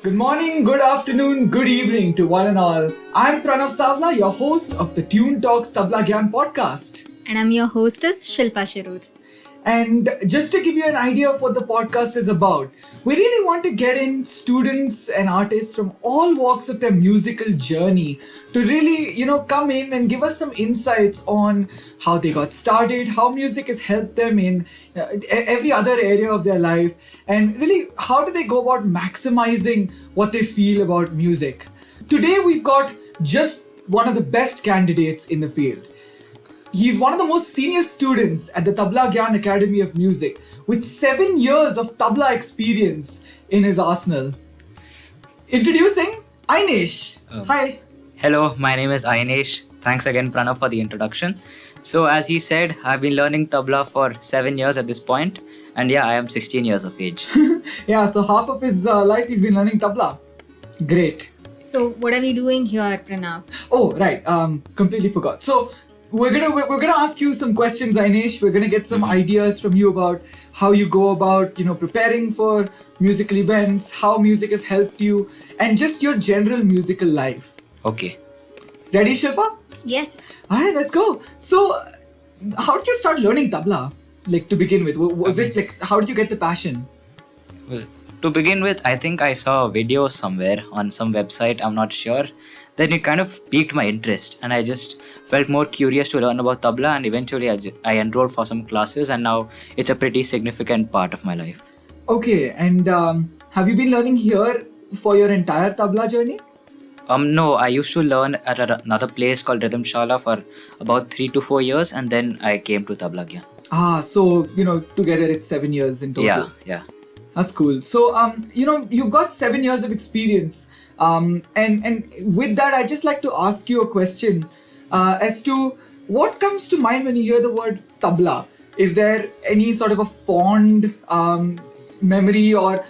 Good morning, good afternoon, good evening to one and all. I'm Pranav Savla, your host of the Tune Talks TablaGyan podcast. And I'm your hostess, Shilpa Shirur. And just to give you an idea of what the podcast is about, we really want to get in students and artists from all walks of their musical journey to really, come in and give us some insights on how they got started, how music has helped them in every other area of their life, and really how do they go about maximizing what they feel about music. Today we've got just one of the best candidates in the field. He's one of the most senior students at the TablaGyan Academy of Music, with 7 years of tabla experience in his arsenal. Introducing Ainesh. Hi. Hello, my name is Ainesh. Thanks again, Pranav, for the introduction. So, as he said, I've been learning tabla for 7 years at this point, and yeah, I am 16 years of age. Yeah, so half of his life he's been learning tabla. Great. So, what are we doing here, Pranav? Oh, right. Completely forgot. So, we're gonna ask you some questions, Ainesh. We're gonna get some ideas from you about how you go about, preparing for musical events, how music has helped you, and just your general musical life. Okay. Ready, Shilpa? Yes. Alright, let's go. So, how did you start learning tabla? Like, to begin with, was it like, how did you get the passion? Well, to begin with, I think I saw a video somewhere on some website, I'm not sure. Then it kind of piqued my interest, and I just felt more curious to learn about tabla, and eventually I enrolled for some classes, and now it's a pretty significant part of my life. Okay, and have you been learning here for your entire tabla journey? No, I used to learn at another place called Rhythm Shala for about 3 to 4 years, and then I came to TablaGyan. So, together it's 7 years in total. Yeah. That's cool. So, you've got 7 years of experience. And with that, I'd just like to ask you a question as to what comes to mind when you hear the word tabla. Is there any sort of a fond memory or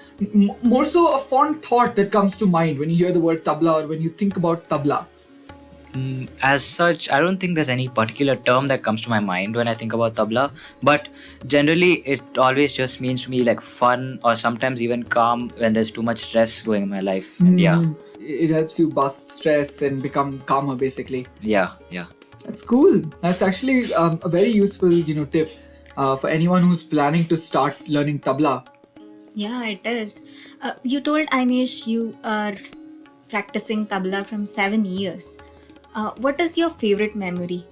more so a fond thought that comes to mind when you hear the word tabla or when you think about tabla? As such, I don't think there's any particular term that comes to my mind when I think about tabla, but generally it always just means to me like fun or sometimes even calm when there's too much stress going in my life. And It helps you bust stress and become calmer, basically. Yeah. That's cool. That's actually a very useful, tip for anyone who's planning to start learning tabla. Yeah, it is. You told Ainesh you are practicing tabla from 7 years. What is your favorite memory?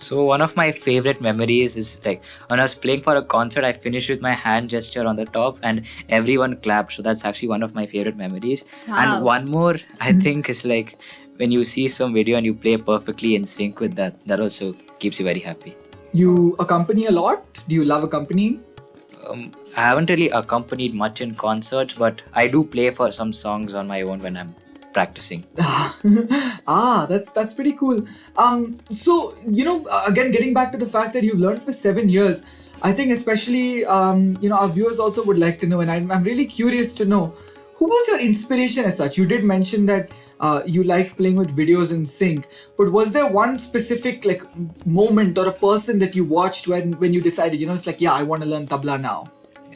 So one of my favorite memories is like when I was playing for a concert, I finished with my hand gesture on the top and everyone clapped. So that's actually one of my favorite memories. Wow. And one more I think is like when you see some video and you play perfectly in sync with that also keeps you very happy. You accompany a lot? Do you love accompanying? I haven't really accompanied much in concerts, but I do play for some songs on my own when I'm practicing. That's pretty cool. So again, getting back to the fact that you've learned for 7 years, I think especially our viewers also would like to know, and I'm really curious to know, who was your inspiration as such? You did mention that you liked playing with videos in sync, but was there one specific like moment or a person that you watched when you decided, it's like, yeah, I want to learn tabla now?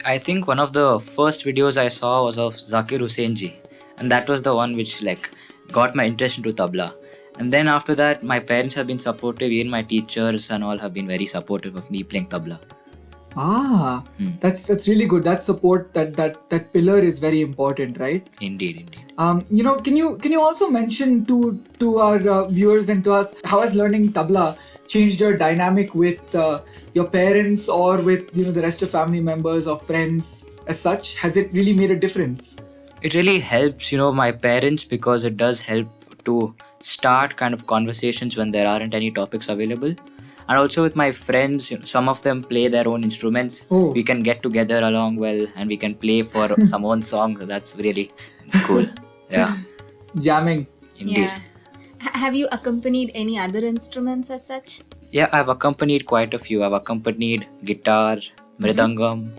I think one of the first videos I saw was of Zakir Hussain ji. And that was the one which like got my interest into tabla. And then after that, my parents have been supportive, even my teachers and all have been very supportive of me playing tabla. That's really good. That support, that pillar is very important, right? Indeed. Can you also mention to our viewers and to us, how has learning tabla changed your dynamic with your parents or with the rest of family members or friends as such? Has it really made a difference? It really helps, my parents, because it does help to start kind of conversations when there aren't any topics available. And also with my friends, some of them play their own instruments. Oh. We can get together along well and we can play for some own songs. That's really cool. Yeah. Jamming. Indeed. Yeah. Have you accompanied any other instruments as such? Yeah, I've accompanied quite a few. I've accompanied guitar, mridangam,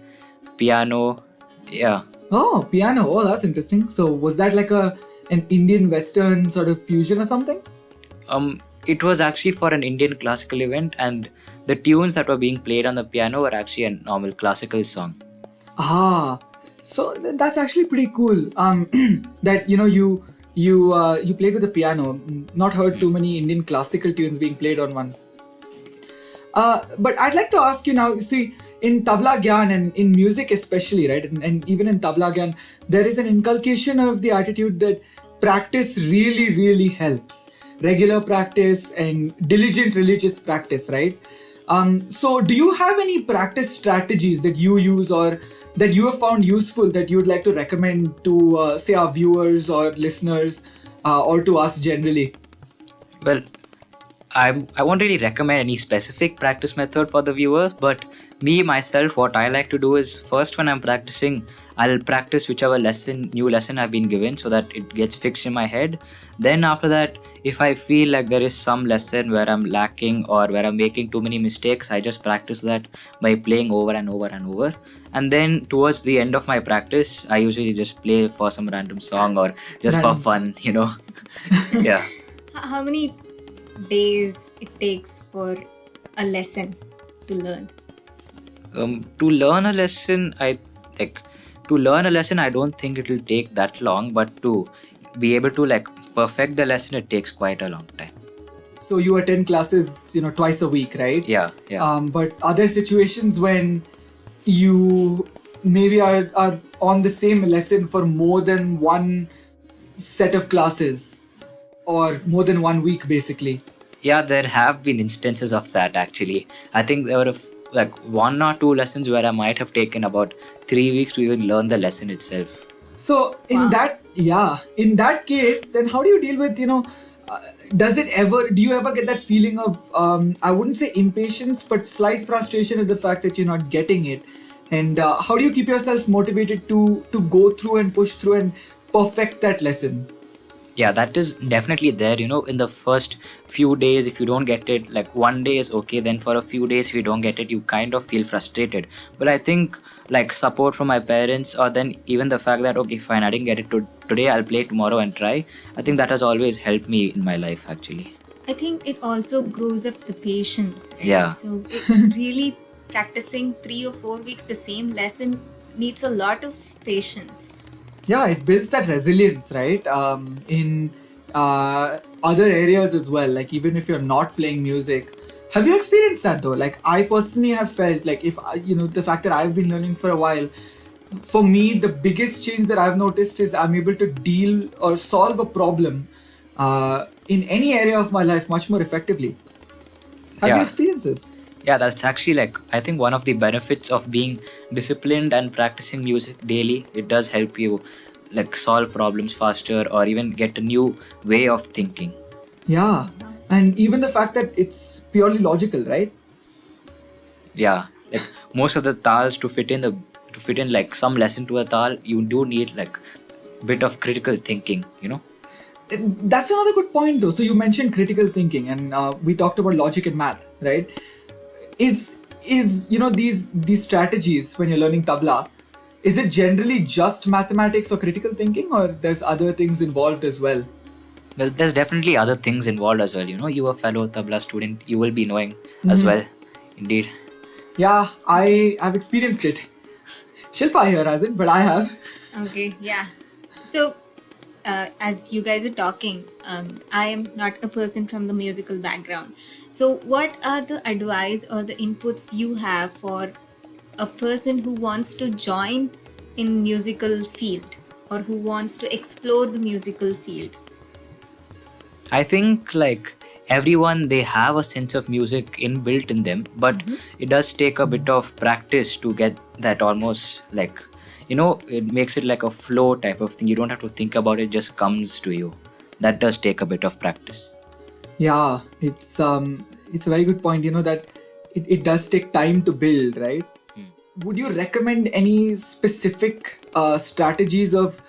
piano. Yeah. Oh, piano. Oh, that's interesting. So was that like an Indian Western sort of fusion or something? It was actually for an Indian classical event, and the tunes that were being played on the piano were actually a normal classical song. Ah, So that's actually pretty cool. That you played with the piano. Not heard too many Indian classical tunes being played on one. But I'd like to ask you now. You see, in TablaGyan and in music especially, right, and even in TablaGyan, there is an inculcation of the attitude that practice really, really helps. Regular practice and diligent religious practice, right? So, do you have any practice strategies that you use or that you have found useful that you would like to recommend to, say, our viewers or listeners, or to us generally? Well, I won't really recommend any specific practice method for the viewers, but me myself, what I like to do is first when I'm practicing, I'll practice whichever new lesson I've been given so that it gets fixed in my head. Then after that, if I feel like there is some lesson where I'm lacking or where I'm making too many mistakes, I just practice that by playing over and over and over. And then towards the end of my practice, I usually just play for some random song or just for Random. fun. Yeah. How many days it takes for a lesson to learn? To learn a lesson, like to learn a lesson, I don't think it will take that long, but to be able to like perfect the lesson, it takes quite a long time. So you attend classes, twice a week, right? Yeah, yeah. But are there situations when you maybe are on the same lesson for more than one set of classes or more than 1 week, basically? Yeah, there have been instances of that actually. I think there were like one or two lessons where I might have taken about 3 weeks to even learn the lesson itself. So Wow. in that case, then how do you deal with, do you ever get that feeling of, I wouldn't say impatience, but slight frustration at the fact that you're not getting it? And how do you keep yourself motivated to go through and push through and perfect that lesson? Yeah, that is definitely there. In the first few days, if you don't get it, like one day is okay. Then for a few days, if you don't get it, you kind of feel frustrated. But I think like support from my parents, or then even the fact that, okay, fine, I didn't get it today, I'll play tomorrow and try. I think that has always helped me in my life, actually. I think it also grows up the patience, right? Yeah. So it really practicing 3 or 4 weeks the same lesson needs a lot of patience. Yeah, it builds that resilience, right? In other areas as well. Like even if you're not playing music, have you experienced that though? Like I personally have felt like if the fact that I've been learning for a while, for me the biggest change that I've noticed is I'm able to deal or solve a problem in any area of my life much more effectively. Have you Yeah. experienced this? Yeah, that's actually like I think one of the benefits of being disciplined and practicing music daily. It does help you like solve problems faster or even get a new way of thinking. Yeah, and even the fact that it's purely logical, right? Yeah, like most of the tals to fit in like some lesson to a tal, you do need like bit of critical thinking. That's another good point though. So you mentioned critical thinking and we talked about logic and math, right? Is these strategies when you're learning tabla, is it generally just mathematics or critical thinking, or there's other things involved as well? Well, there's definitely other things involved as well. You a fellow tabla student, you will be knowing as Mhm. well. Indeed. Yeah, I've experienced it. Shilpa here hasn't, but I have. Okay, yeah. So, as you guys are talking, I am not a person from the musical background. So, what are the advice or the inputs you have for a person who wants to join in musical field or who wants to explore the musical field? I think like everyone they have a sense of music inbuilt in them, but it does take a bit of practice to get that almost like it makes it like a flow type of thing. You don't have to think about it, just comes to you. That does take a bit of practice. Yeah, it's a very good point. That it does take time to build, right? Would you recommend any specific strategies of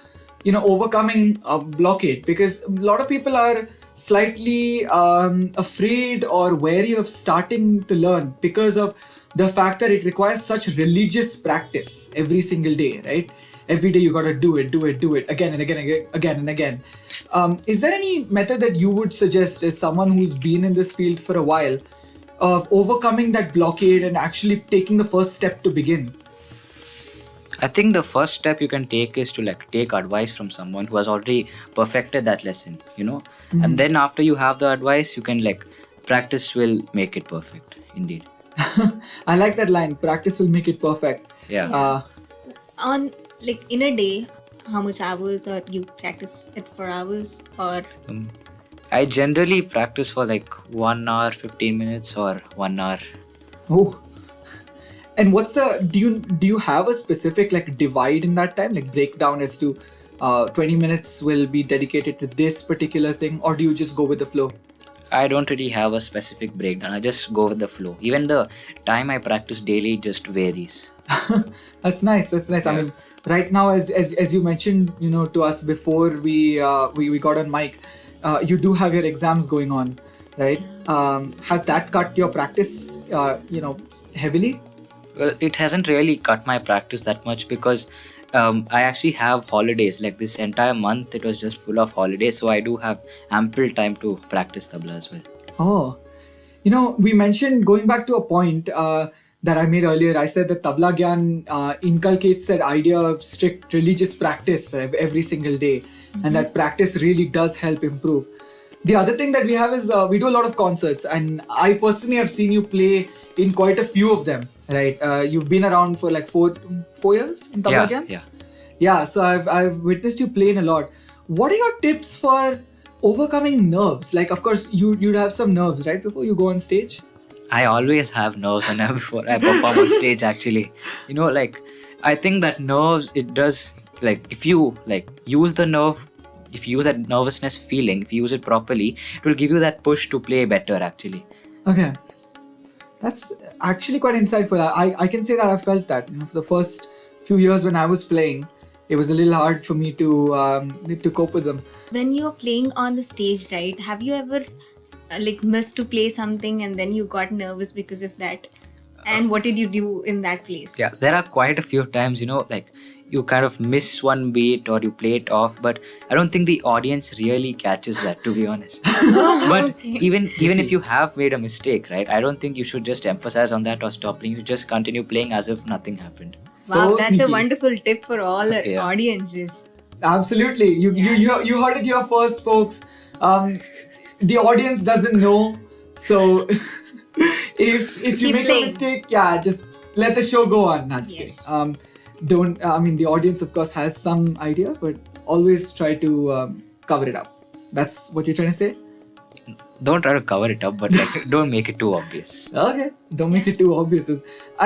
overcoming a blockade? Because a lot of people are slightly afraid or wary of starting to learn because of the fact that it requires such religious practice every single day, right? Every day you got to do it again and again and again. Is there any method that you would suggest as someone who's been in this field for a while of overcoming that blockade and actually taking the first step to begin? I think the first step you can take is to like take advice from someone who has already perfected that lesson, and then after you have the advice, you can like practice will make it perfect. Indeed. I like that line. Practice will make it perfect. Yeah. Uh, On like in a day, how much hours, or you practice it for hours, or I generally practice for like 1 hour, 15 minutes, or 1 hour. oh, and what's the do you have a specific like divide in that time, like breakdown as to 20 minutes will be dedicated to this particular thing, or do you just go with the flow? I don't really have a specific breakdown. I just go with the flow. Even the time I practice daily just varies. That's nice. That's nice. I Yeah. mean, right now, as you mentioned, to us before we got on mic, you do have your exams going on, right? Has that cut your practice, heavily? Well, it hasn't really cut my practice that much because I actually have holidays. Like this entire month, it was just full of holidays. So I do have ample time to practice tabla as well. Oh, we mentioned going back to a point that I made earlier. I said that TablaGyan inculcates that idea of strict religious practice every single day, and that practice really does help improve. The other thing that we have is we do a lot of concerts, and I personally have seen you play in quite a few of them. Right, you've been around for like four years in Yeah, TablaGyan. yeah. Yeah, so I've witnessed you playing a lot. What are your tips for overcoming nerves? Like, of course, you'd have some nerves, right, before you go on stage. I always have nerves when before I perform on stage. Actually, like I think that nerves it does like if you like use the nerve, if you use that nervousness feeling, if you use it properly, it will give you that push to play better. Actually, Okay, that's actually quite insightful. I can say that I felt that. For the first few years when I was playing, it was a little hard for me to cope with them. when you're playing on the stage, right? Have you ever like missed to play something and then you got nervous because of that? And what did you do in that place? yeah, there are quite a few times like you kind of miss one beat or you play it off, but I don't think the audience really catches that, to be honest. But Okay. even if you have made a mistake, right, I don't think you should just emphasize on that or stop playing. You just continue playing as if nothing happened. Wow, So that's a sneaky. wonderful tip for all Yeah. audiences. Absolutely, you heard it here first, folks. The audience doesn't know, so if you Keep make playing. a mistake, yeah, just let the show go on. Not just Yes. kidding. Don't. I mean, the audience, of course, has some idea, but always try to cover it up. That's what you're trying to say. Don't try to cover it up, but like don't make it too obvious. Okay, don't make it too obvious.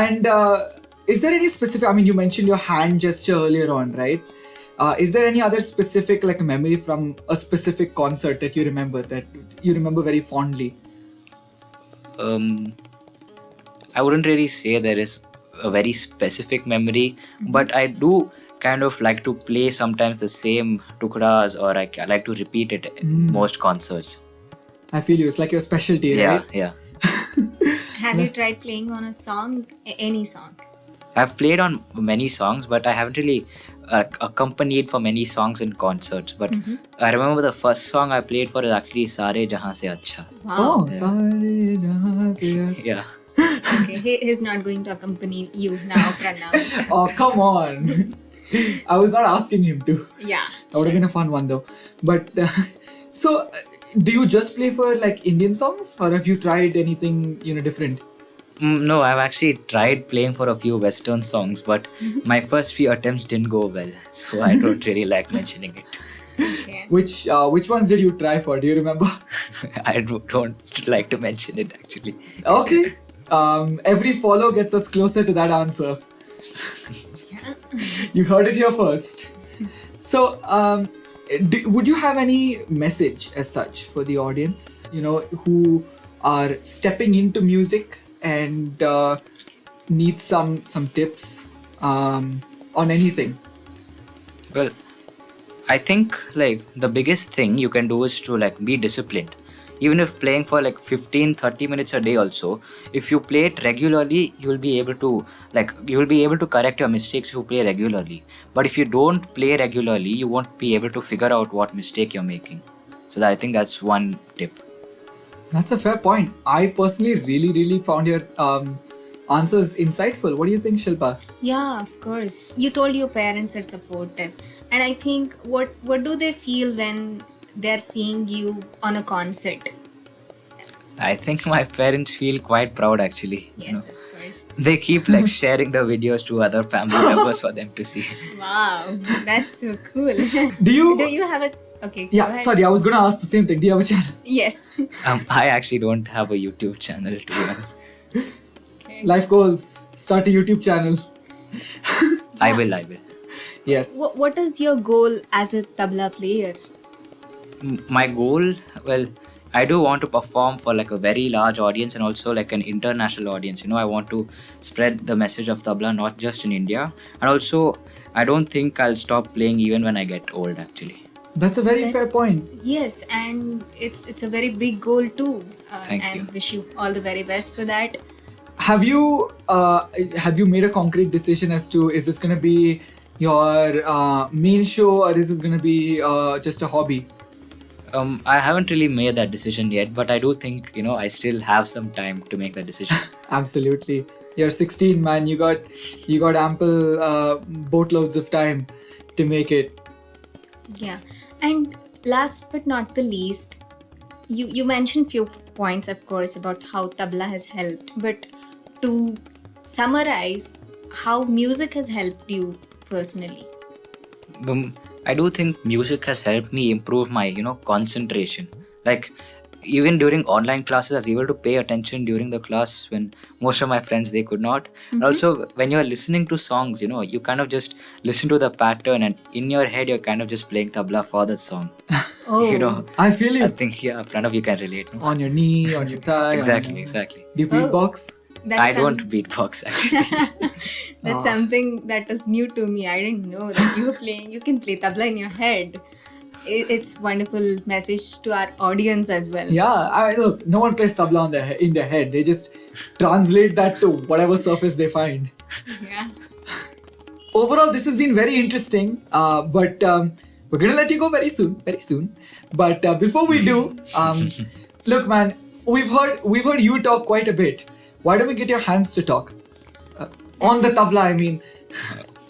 And is there any specific? I mean, you mentioned your hand gesture earlier on, right? Is there any other specific like memory from a specific concert that you remember very fondly? I wouldn't really say there is a very specific memory, but I do kind of like to play sometimes the same tukras, or I like to repeat it in most concerts. I feel you. It's like your specialty, Yeah, right? yeah. Have you tried playing on a song, any song? I've played on many songs, but I haven't really accompanied for many songs in concerts. But I remember the first song I played for is actually Sare Jahan Se Acha. Wow. Oh, Yeah. sorry, jahan se acha. Yeah. Okay, he's not going to accompany you now, Pranav. Oh, come on. I was not asking him to. Yeah. That would have been a fun one though. But so, do you just play for like Indian songs, or have you tried anything different? No, I've actually tried playing for a few Western songs, but my first few attempts didn't go well, so I don't really like mentioning it. Okay. Which ones did you try for? Do you remember? I don't like to mention it actually. Okay. Every follow gets us closer to that answer. You heard it here first. So, would you have any message as such for the audience, who are stepping into music and need some tips on anything? Well, I think like the biggest thing you can do is to like be disciplined. Even if playing for like 15-30 minutes a day also, if you play it regularly, you'll be able to correct your mistakes if you play regularly. But if you don't play regularly, you won't be able to figure out what mistake you're making. So I think that's one tip. That's a fair point. I personally really, really found your answers insightful. What do you think, Shilpa? Yeah, of course. You told your parents are supportive, and I think what do they feel when they're seeing you on a concert? I think my parents feel quite proud actually. Yes, of course. They keep like sharing the videos to other family members for them to see. Wow, that's so cool. Do you? Do you have a okay? Go Yeah, ahead. sorry, I was gonna ask the same thing. Do you have a channel? Yes. I actually don't have a YouTube channel to be honest. Okay. Life goals. Start a YouTube channel. I will. Yes. What is your goal as a tabla player? My goal, well, I do want to perform for like a very large audience and also like an international audience. I want to spread the message of tabla not just in India, and also I don't think I'll stop playing even when I get old actually. That's a very fair point. Yes, and it's a very big goal too. Thank and you. wish you all the very best for that. Have you made a concrete decision as to, is this gonna be your main show, or is this gonna be just a hobby? I haven't really made that decision yet, but I do think I still have some time to make that decision. Absolutely. You're 16, man. You got ample boatloads of time to make it. Yeah, and last but not the least, you mentioned few points, of course, about how tabla has helped, but to summarize, how music has helped you personally. I do think music has helped me improve my concentration. Like even during online classes, I was able to pay attention during the class when most of my friends they could not. And also when you're listening to songs, you kind of just listen to the pattern, and in your head you're kind of just playing tabla for that song. Oh, I feel you. I think Pranav, you can relate. No? On your knee, on your thigh. Exactly. Do you beatbox? I don't beatbox actually. That's something that is new to me. I didn't know that you can play tabla in your head. It's wonderful message to our audience as well. Yeah, look, no one plays tabla in their head. They just translate that to whatever surface they find. Yeah. Overall, this has been very interesting. But we're gonna let you go very soon. But before we do, look, man, we've heard you talk quite a bit. Why don't we get your hands to talk on the tabla? I mean,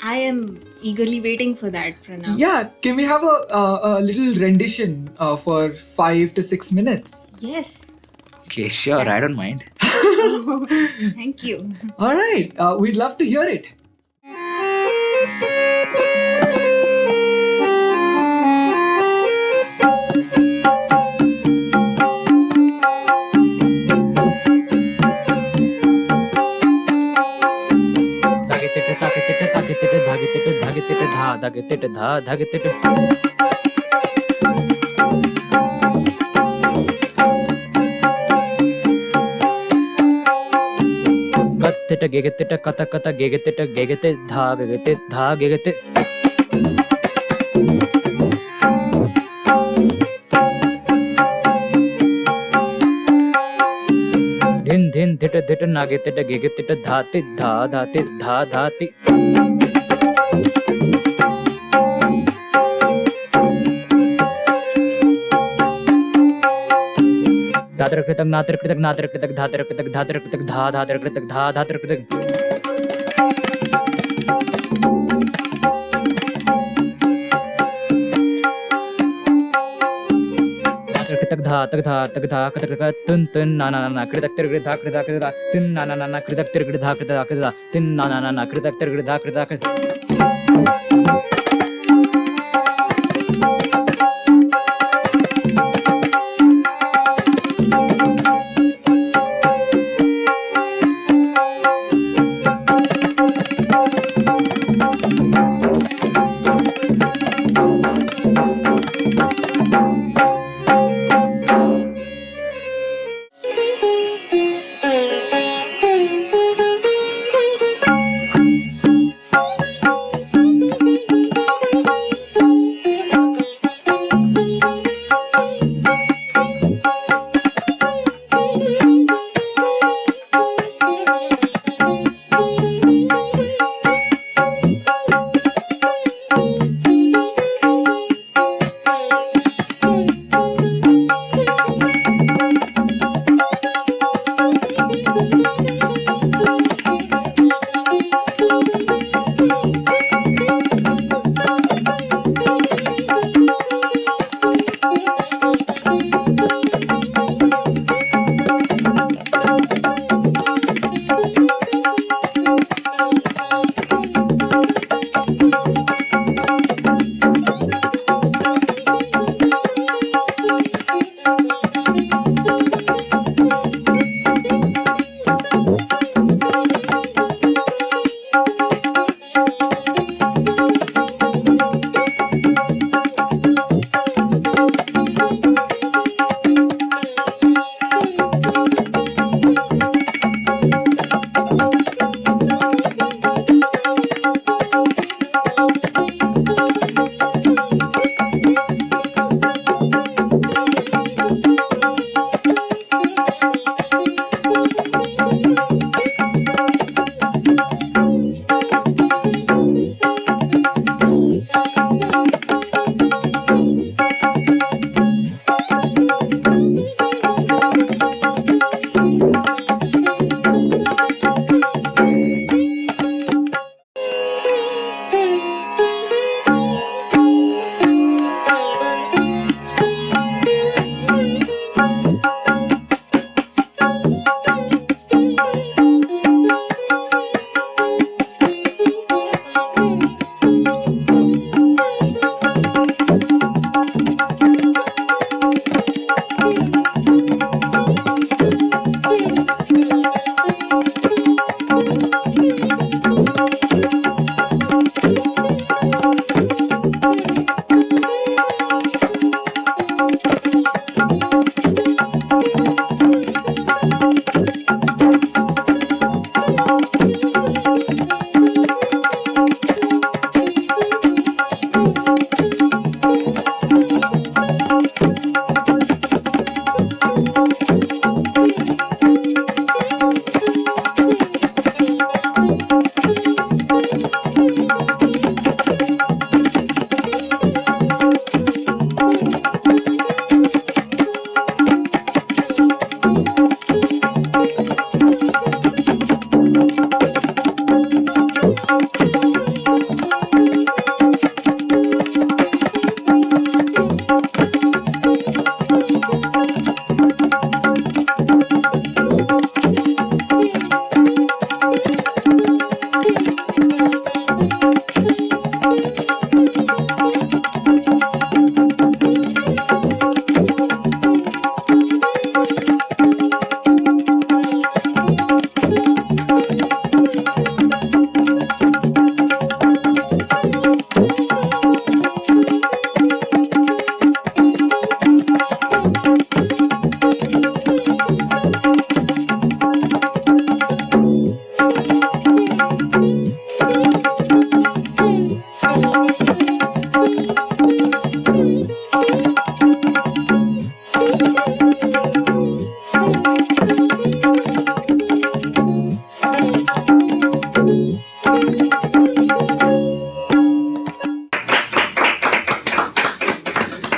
I am eagerly waiting for that, Pranav. yeah. Can we have a little rendition for 5 to 6 minutes? Yes. Okay, sure, I don't mind. Thank you. All right, we'd love to hear it. Gegete kata kata gegete dha gegete. Din din dita dita nagete gegete dhate dha dhati. Dhatarkritak natarkritak natarkritak dhatarkritak dhatarkritak dha dhatarkritak dha dhatarkritak. Natarkritak dha tak dha katakritak tun tun na na na kritak tirkrit dha kritak kritak tun na na na kritak tirkrit dha kritak kritak tun na na na kritak tirkrit dha kritak.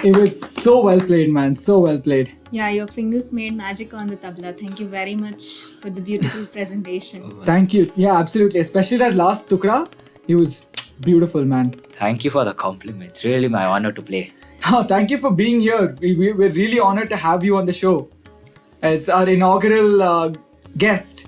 It was so well played, man. So well played. Yeah, your fingers made magic on the tabla. Thank you very much for the beautiful presentation. Thank you. Yeah, absolutely. Especially that last tukra. It was beautiful, man. Thank you for the compliment. It's really my honor to play. Oh, thank you for being here. We're really honored to have you on the show as our inaugural guest.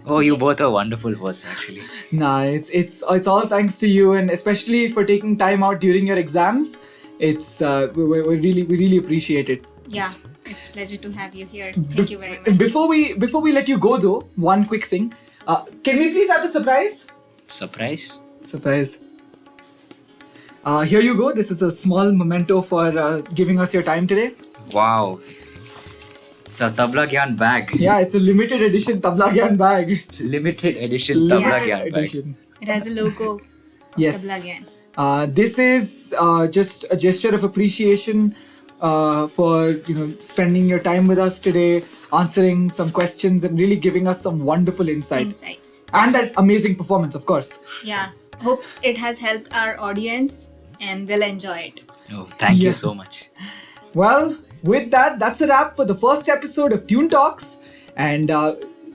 Oh, you both are wonderful hosts, actually. Nice. It's all thanks to you, and especially for taking time out during your exams. It's we really appreciate it. Yeah, it's a pleasure to have you here. Thank you very much. Before we let you go though, one quick thing. Can we please have the surprise? Surprise? Surprise. Here you go. This is a small memento for giving us your time today. Wow. It's a TablaGyan bag. Yeah, it's a limited edition TablaGyan bag. Limited edition TablaGyan bag. Edition. It has a logo of Yes. TablaGyan. This is just a gesture of appreciation for spending your time with us today, answering some questions, and really giving us some wonderful insights. And that amazing performance, of course. Yeah, hope it has helped our audience and they'll enjoy it. Oh, thank Yeah. you so much. Well, with that, that's a wrap for the first episode of Tune Talks. And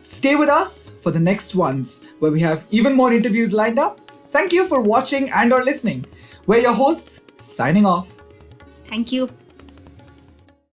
stay with us for the next ones, where we have even more interviews lined up. Thank you for watching and or listening. We're your hosts, signing off. Thank you.